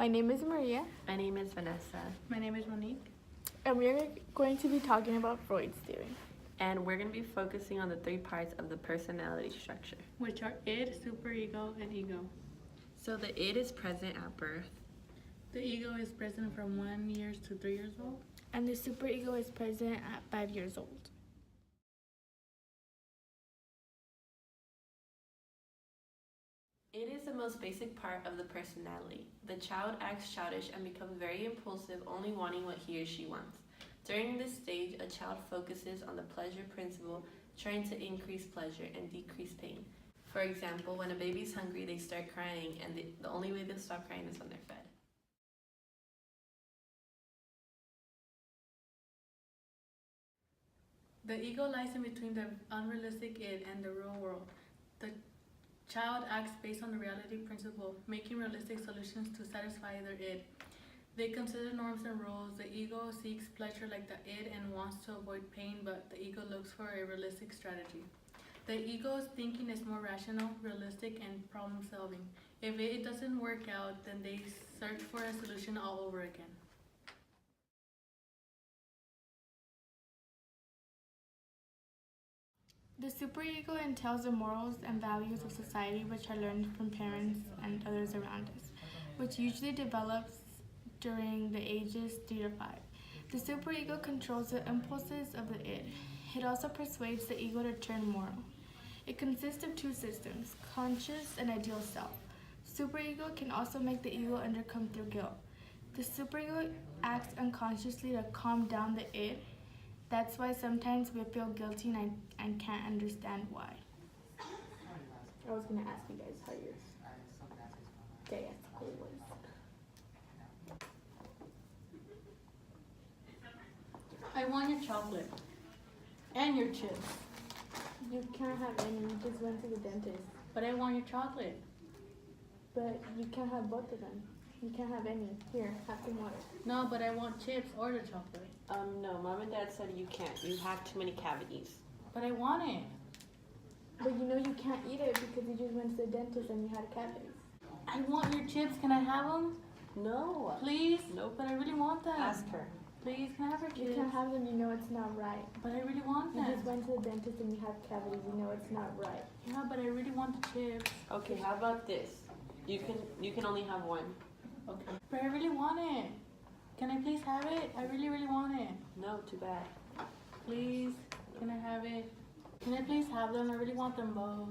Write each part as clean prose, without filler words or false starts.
name is Maria, My name is Vanessa, My name is Monique. and we're going to be talking about Freud's theory. and we're going to be focusing on the 3 parts of the personality structure. Which are id, superego, and ego. So the id is present at birth. The ego is present from 1 year to 3 years old. And the superego is present at 5 years old. It is the most basic part of the personality. The child acts childish and becomes very impulsive, only wanting what he or she wants. During this stage, a child focuses on the pleasure principle, trying to increase pleasure and decrease pain. For example, when a baby's hungry, they start crying, and the only way they'll stop crying is when they're fed. The ego lies in between the unrealistic id and the real world. The child acts based on the reality principle, making realistic solutions to satisfy their id. They consider norms and rules. The ego seeks pleasure like the id and wants to avoid pain, but the ego looks for a realistic strategy. The ego's thinking is more rational, realistic, and problem solving. If it doesn't work out, then they search for a solution all over again. The superego entails the morals and values of society which are learned from parents and others around us, which usually develops during the ages 3 to 5. The superego controls the impulses of the id. It also persuades the ego to turn moral. It consists of 2 systems, conscious and ideal self. Superego can also make the ego undercome through guilt. The superego acts unconsciously to calm down the id. That's why sometimes we feel guilty and can't understand why. I was going to ask you guys how yours day at school was. I want your chocolate and your chips, You can't have any, you just went to the dentist. but I want your chocolate. But you can't have both of them. You can't have any. Here, have some water. No, but I want chips or the chocolate. No, Mom and Dad said you can't. You have too many cavities. But I want it. But you know you can't eat it because you just went to the dentist and you had cavities. I want your chips. Can I have them? No. Please? Nope. But I really want them. Ask her. Please, can I have your You chips? can't have them, you know it's not right. But I really want You them. just went to the dentist and you have cavities, you know it's not right. Yeah, but I really want the chips. Okay, how about this? You can only have one. Okay. But I really want it. Can I please have it? I really, really want it. No, too bad. Please, can I have it? Can I please have them? I really want them both.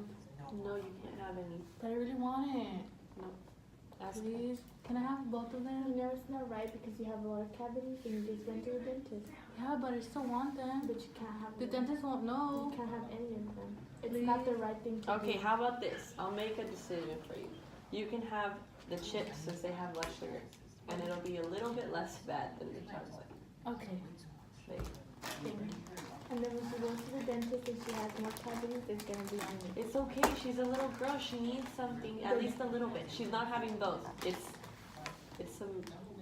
No, you can't have any. But I really want it. No. Ask her. Please, can I have both of You them? know it's not right because you have a lot of cavities and you just went to the dentist. Yeah, but I still want them. But you can't have The them. dentist won't You know. can't have any of them. It's not the right thing to Okay, do. how about this? I'll make a decision for you. You can have the chips since they have less sugar, and it'll be a little bit less bad than the chocolate. Okay. Wait. Thank you. And then when she goes to the dentist and she has more cavities, it's gonna be on you. It's okay. She's a little girl. She needs something, at least a little bit. She's not having both. It's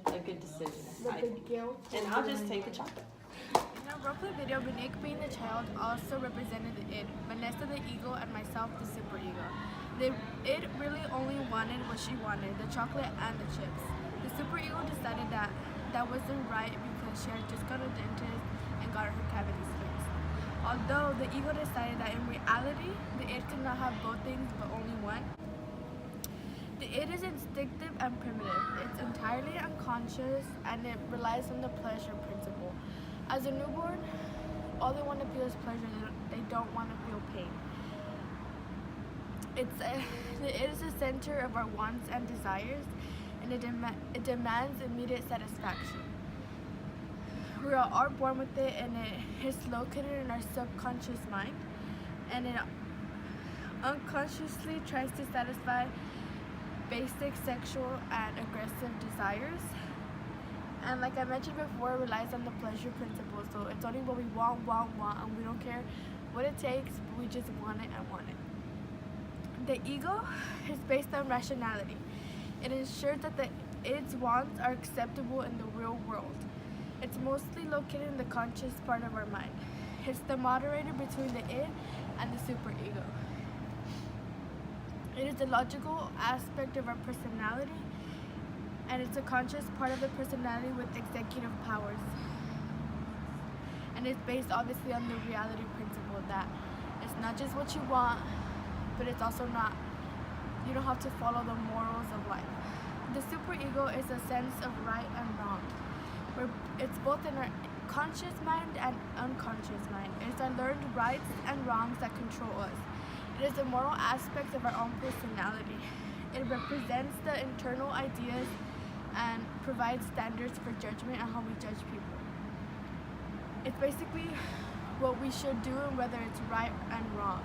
a good decision, But I the think. guilt. And I'll just take the chocolate. In our roleplay video, Monique being the child also represented the id, Vanessa the ego, and myself the superego. The id really only wanted what she wanted, the chocolate and the chips. The superego decided that that wasn't right because she had just gone to the dentist and got her cavities fixed. Although the ego decided that in reality, the id could not have both things but only one. The id is instinctive and primitive. It's entirely unconscious and it relies on the pleasure principle. As a newborn, all they want to feel is pleasure. They don't want to feel pain. It is the center of our wants and desires, and it demands immediate satisfaction. We are all born with it, and it is located in our subconscious mind, and it unconsciously tries to satisfy basic sexual and aggressive desires. And like I mentioned before, it relies on the pleasure principle. So it's only what we want, and we don't care what it takes, but we just want it and want it. The ego is based on rationality. It ensures that its wants are acceptable in the real world. It's mostly located in the conscious part of our mind. It's the moderator between the id and the superego. It is the logical aspect of our personality. and it's a conscious part of the personality with executive powers. And it's based obviously on the reality principle that it's not just what you want, but it's also not, you don't have to follow the morals of life. The superego is a sense of right and wrong, where it's both in our conscious mind and unconscious mind. It's our learned rights and wrongs that control us. It is a moral aspect of our own personality. It represents the internal ideas and provides standards for judgment and how we judge people. It's basically what we should do and whether it's right and wrong.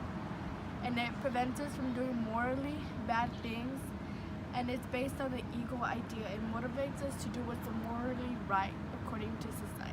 And it prevents us from doing morally bad things, and it's based on the ego idea. It motivates us to do what's morally right according to society.